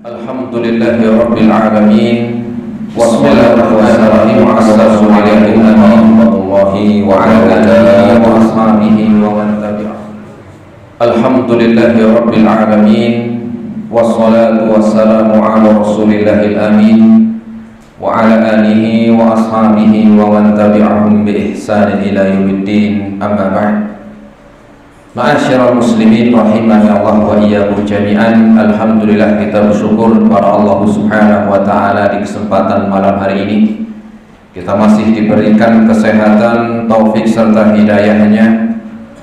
Alhamdulillahi Rabbil Alamin. Wassalatu wassalamu ala Nabiyillahi wa ala alihi wa ashabihi wa man tabi'ahum. Alhamdulillahi Rabbil Alamin. Wassalatu wassalamu ala Rasulillahil Amin wa ala alihi wa ashabihi wa man tabi'ahum bi ihsanin ila yaumiddin. Amma ba'd. Ma'asyiral muslimin rahimani Allah wa iyyakum jami'an. Alhamdulillah, kita bersyukur kepada Allah Subhanahu wa taala di kesempatan malam hari ini kita masih diberikan kesehatan, taufik serta hidayahnya.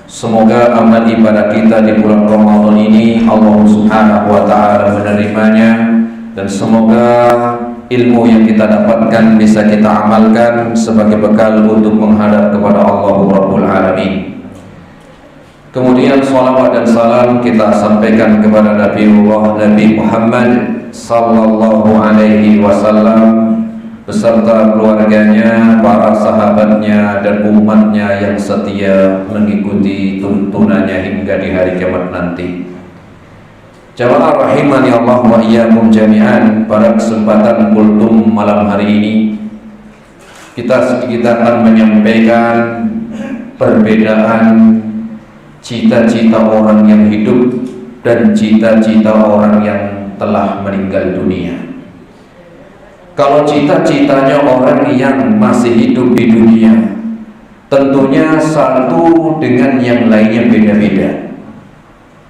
Semoga amal ibadah kita di bulan Ramadan ini Allah Subhanahu wa taala menerimanya, dan semoga ilmu yang kita dapatkan bisa kita amalkan sebagai bekal untuk menghadap kepada Allah Rabbul Alamin. Kemudian salawat dan salam kita sampaikan kepada Nabiullah Nabi Muhammad sallallahu alaihi wasallam beserta keluarganya, para sahabatnya dan umatnya yang setia mengikuti tuntunannya hingga di hari kiamat nanti. Jamaah rahimani Allah wa iyyakum jami'an. Pada kesempatan kultum malam hari ini kita akan menyampaikan perbedaan cita-cita orang yang hidup dan cita-cita orang yang telah meninggal dunia. Kalau cita-citanya orang yang masih hidup di dunia, tentunya satu dengan yang lainnya beda-beda,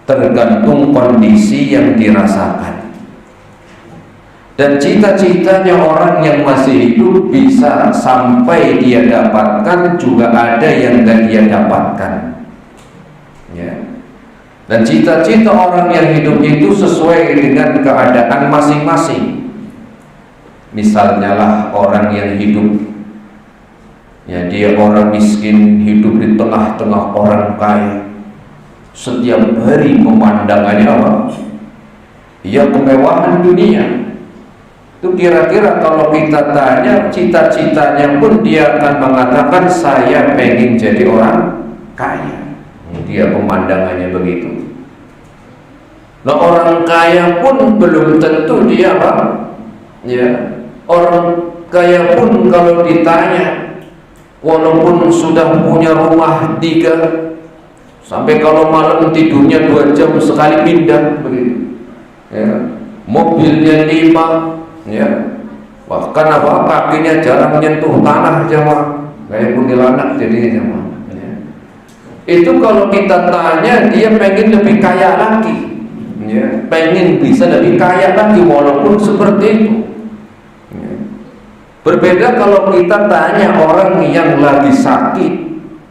tergantung kondisi yang dirasakan. Dan cita-citanya orang yang masih hidup bisa sampai dia dapatkan, juga ada yang tidak dia dapatkan. Ya. Dan cita-cita orang yang hidup itu sesuai dengan keadaan masing-masing. Misalnya lah orang yang hidup, ya dia orang miskin hidup di tengah-tengah orang kaya, setiap hari pemandangannya apa? Ya kemewahan dunia. Itu kira-kira kalau kita tanya cita-citanya pun dia akan mengatakan saya pengen jadi orang kaya. Dia pemandangannya begitu. Nah, orang kaya pun belum tentu dia apa? Ya, orang kaya pun kalau ditanya, walaupun sudah punya rumah 3, sampai kalau malam tidurnya 2 jam sekali pindah begitu. Ya, mobilnya 5, ya, bahkan apa kakinya jarang menyentuh tanah jamaah, kayak kuntilanak jadinya jamaah. Itu kalau kita tanya dia pengen lebih kaya lagi, ya, pengen bisa lebih kaya lagi walaupun seperti itu, ya. Berbeda kalau kita tanya orang yang lagi sakit,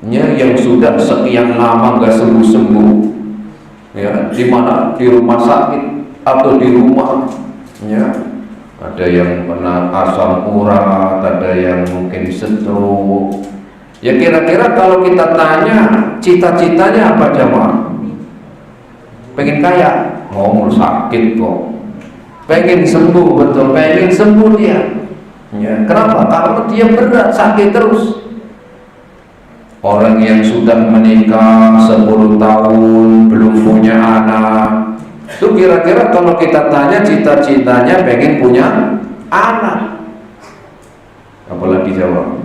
ya, yang sudah sekian lama gak sembuh-sembuh, ya, di mana, di rumah sakit atau di rumah, ya, ada yang kena asam urat, ada yang mungkin stroke. Ya kira-kira kalau kita tanya cita-citanya apa jamaah? Pengen kaya? Mau sakit kok. Pengen sembuh, betul, pengen sembuh dia. Ya, kenapa? Karena dia berat sakit terus. Orang yang sudah menikah 10 tahun belum punya anak, itu kira-kira kalau kita tanya cita-citanya pengen punya anak. Apalagi jawab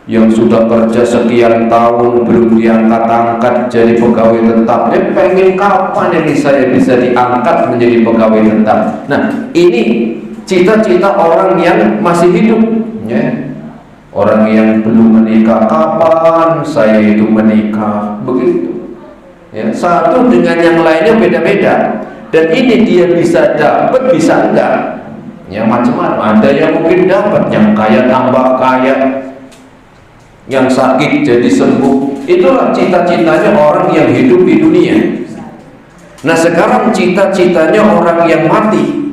yang sudah kerja sekian tahun belum diangkat-angkat jadi pegawai tetap, dia pengen kapan ini saya bisa diangkat menjadi pegawai tetap. Nah, ini cita-cita orang yang masih hidup, ya. Orang yang belum menikah, kapan saya itu menikah, begitu, ya. Satu dengan yang lainnya beda-beda, dan ini dia bisa dapat bisa enggak, ya, macam-macam. Ada yang mungkin dapat, yang kaya tambah kaya, yang sakit jadi sembuh. Itulah cita-citanya orang yang hidup di dunia. Nah, sekarang cita-citanya orang yang mati.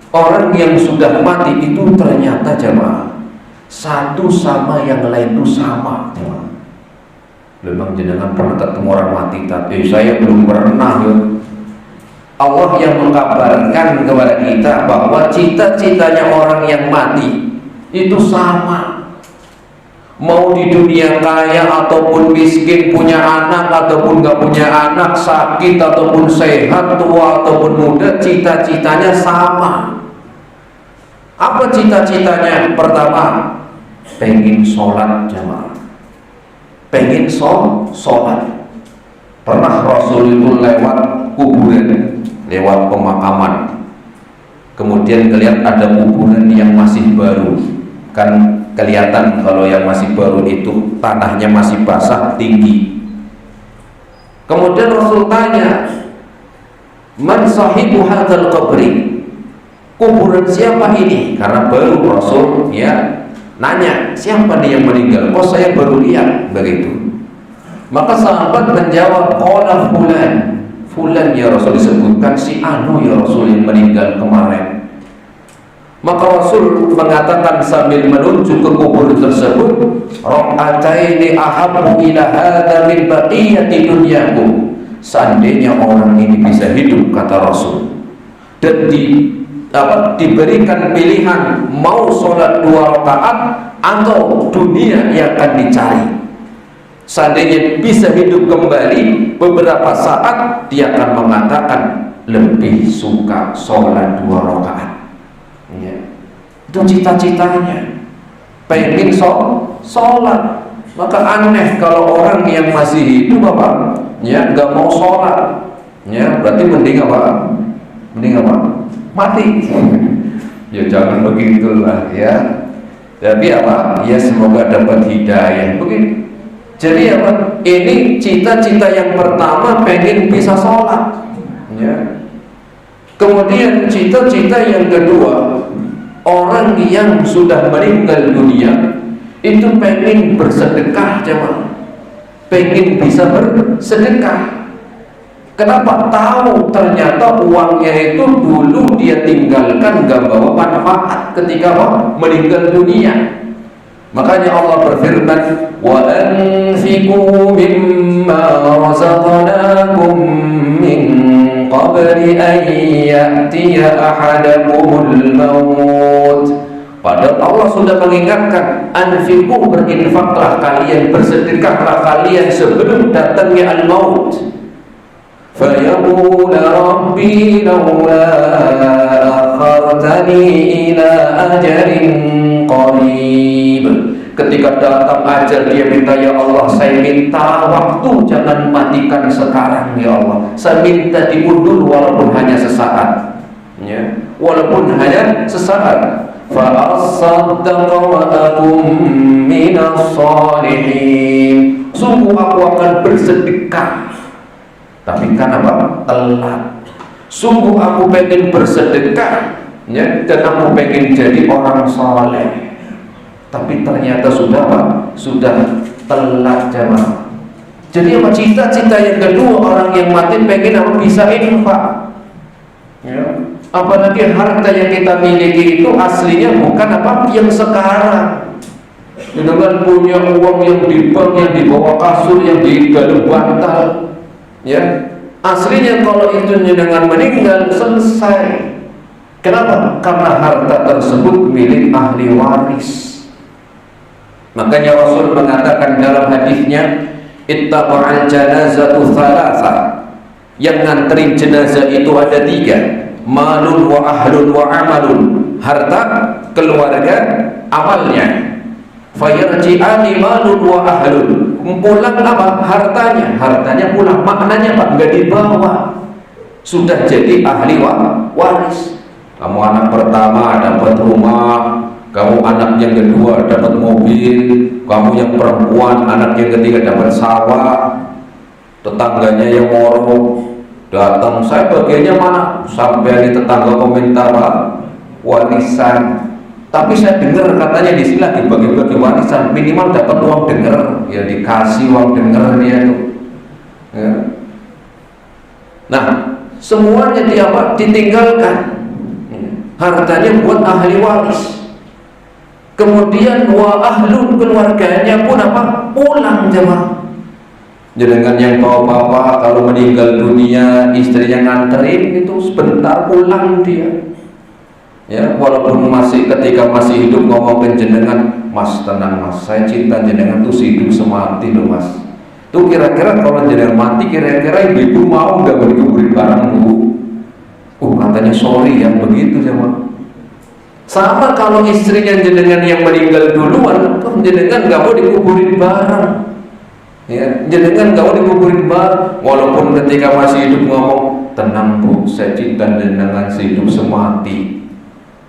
Orang yang sudah mati itu ternyata jemaah, satu sama yang lain itu sama. Memang jenengan pernah ketemu orang mati? Tapi saya belum pernah. Allah yang mengabarkan kepada kita bahwa cita-citanya orang yang mati itu sama. mau di dunia kaya ataupun miskin, punya anak ataupun gak punya anak, sakit ataupun sehat, tua ataupun muda, cita-citanya sama. Apa cita-citanya? Pertama, pengen sholat jamaah, pengen sholat. Pernah Rasul itu lewat kuburan, lewat pemakaman, kemudian kelihatan ada kuburan yang masih baru. Kan kelihatan kalau yang masih baru itu tanahnya masih basah, tinggi. Kemudian Rasul tanya, man sahibu hadzal qabri, kuburan siapa ini? Karena baru Rasul ya nanya, siapa nih yang meninggal? Kok saya baru lihat begitu. Maka sahabat menjawab, qala fulan, fulan ya Rasul, disebutkan si anu ya Rasul yang meninggal kemarin. Maka Rasul mengatakan sambil menunjuk ke kubur tersebut, raq'ataini ahabbu ila hadza min baqiyati dunyakum. Seandainya orang ini bisa hidup, kata Rasul, dan diberikan pilihan mau sholat 2 rakaat atau dunia yang akan dicari, seandainya bisa hidup kembali beberapa saat, dia akan mengatakan lebih suka sholat 2 rakaat. Ya. Itu cita-citanya, pengen sholat. Maka aneh kalau orang yang masih hidup apa ya nggak mau sholat, ya berarti mending apa? Mending apa? Mati. Ya jangan begitulah ya. Tapi apa? Ya semoga dapat hidayah. Begitu. Jadi apa? Ini cita-cita yang pertama, pengen bisa sholat. Ya. Kemudian cita-cita yang kedua, orang yang sudah meninggal dunia itu pengen bersedekah jemaah, pengen bisa bersedekah. Kenapa? Tahu ternyata uangnya itu dulu dia tinggalkan gak bawa manfaat ketika meninggal dunia. Makanya Allah berfirman, wa anfiqu mimma razaqnakum min qabli an ya'tiya ahadakumul maut. Padahal Allah sudah mengingatkan, anfiqu, berinfaklah kalian, bersedekahlah kalian sebelum datangnya al-maut. Fayaqul rabbi laula akhartani ila ajalin qarib. Ketika datang ajal dia minta, ya Allah saya minta waktu, jangan matikan sekarang ya Allah, saya minta diundur walaupun hanya sesaat ya, walaupun hanya sesaat. Fa asaddaqa wa akum minas shalihin, sungguh aku akan bersedekah, tapi kan apa? Telat. Sungguh aku pengen bersedekah ya, dan aku pengen jadi orang saleh, tapi ternyata sudah apa? Sudah telat jemaah. Jadi apa? Cita-cita yang kedua orang yang mati pengen apa? Bisa infak ya. Apalagi harta yang kita miliki itu aslinya bukan apa? Yang sekarang. Dengan punya uang yang di bank, yang di bawah kasur, yang di dalam bantal ya. Aslinya kalau itu dengan meninggal selesai. Kenapa? Karena harta tersebut milik ahli waris. Makanya Rasul mengatakan dalam hadisnya, ittaba'al janazatu thalatha, yang nganterin jenazah itu ada 3, malun wa ahlun wa amalun, harta, keluarga, amalnya. Fayarji'ani malun wa ahlun, pulang apa? Hartanya, hartanya pulang. Maknanya apa? Enggak dibawa, sudah jadi ahli waris. Kamu anak pertama dapat rumah, kamu anak yang kedua dapat mobil, kamu yang perempuan anak yang ketiga dapat sawah. Tetangganya yang moro datang, saya bagiannya mana? Sampai di tetangga komentar warisan. Tapi saya dengar katanya di sini lagi bagi-bagi warisan, minimal dapat uang dengar, ya dikasih uang dengar dia tuh. Ya. Nah, semuanya dia apa? Ditinggalkan. Hartanya buat ahli waris. Kemudian wa ahlun, keluarganya pun apa? Pulang jemaah. Jangan yang bapak-bapak kalau meninggal dunia istrinya nganterin itu sebentar pulang dia. Ya, walaupun ketika masih hidup ngomong ke jenengan, Mas tenang Mas, saya cinta jenengan tuh hidup semati loh Mas. Tuh kira-kira kalau jenengan mati, kira-kira ibu mau nggak dikuburin bareng Bu? Katanya sorry yang begitu sama. Sama kalau istrinya jenengan yang meninggal duluan, jenengan nggak mau dikuburin bareng. Ya, jenengan nggak mau dikuburin bareng, walaupun ketika masih hidup ngomong, tenang Bu, saya cinta jenengan hidup semati.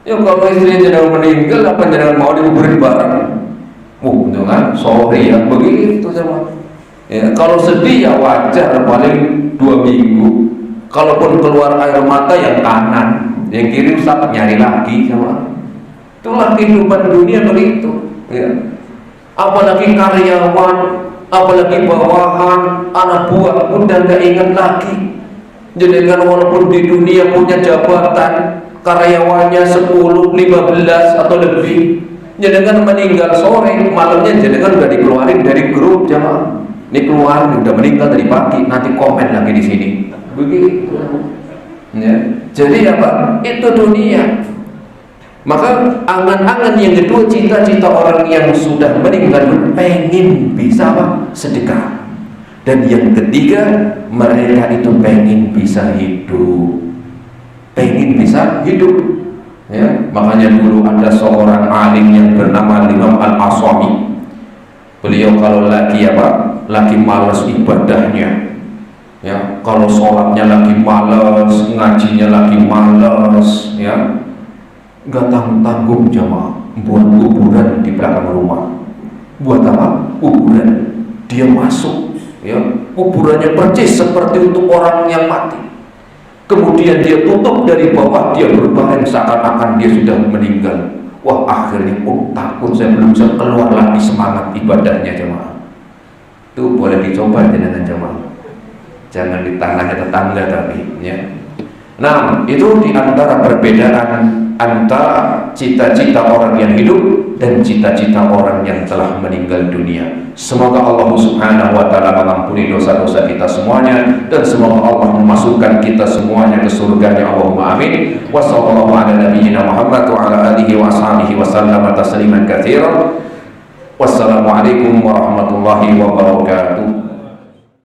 Ya kalau istrinya jenengan meninggal, apa jenengan mau dikuburin bareng? Itu kan, sorry ya begitu sama. Ya, kalau sedih ya wajar, paling 2 minggu. Kalaupun keluar air mata yang kanan, yang kiri Ustaz nyari lagi sama. Itulah kehidupan dunia begitu. Ya. Apalagi karyawan, apalagi bawahan, anak buah udah nggak ingat lagi. Jadi kan walaupun di dunia punya jabatan, karyawannya 10, 15 atau lebih, jenengan meninggal sore, malamnya jenengan udah dikeluarin dari grup jamaah. Ini keluar, udah meninggal tadi pagi, nanti komen lagi di sini. Begitu. Ya. Jadi apa? Itu dunia. Maka angan-angan yang kedua, cita-cita orang yang sudah meninggal pengen bisa apa? Sedekah. Dan yang ketiga, mereka itu pengen bisa hidup. Pengen bisa hidup, ya. Makanya dulu ada seorang alim yang bernama Imam Al-Aswami. Beliau kalau lagi apa? Lagi malas ibadahnya, ya. Kalau sholatnya lagi malas, ngajinya lagi malas, ya. Gak tanggung jamaah buat kuburan di belakang rumah. Buat apa? Kuburan. Dia masuk, ya. Kuburannya persis seperti untuk orang yang mati. Kemudian dia tutup dari bawah, dia berbaring seakan-akan dia sudah meninggal. Wah, akhirnya takut, saya belum bisa keluar lagi semangat ibadahnya jemaah. Itu boleh dicoba dengan jemaah. Jangan di tanahnya tetangga tapi, ya. Nah, itu di antara perbedaan antara cita-cita orang yang hidup dan cita-cita orang yang telah meninggal dunia. Semoga Allah Subhanahu wa taala mengampuni dosa-dosa kita semuanya, dan semoga Allah memasukkan kita semuanya ke surganya. Allahumma amin. Wassallallahu ala nabiyyina Muhammad wa ala alihi wa ashabihi wa sallama tasliman katsiran. Wassalamualaikum warahmatullahi wabarakatuh.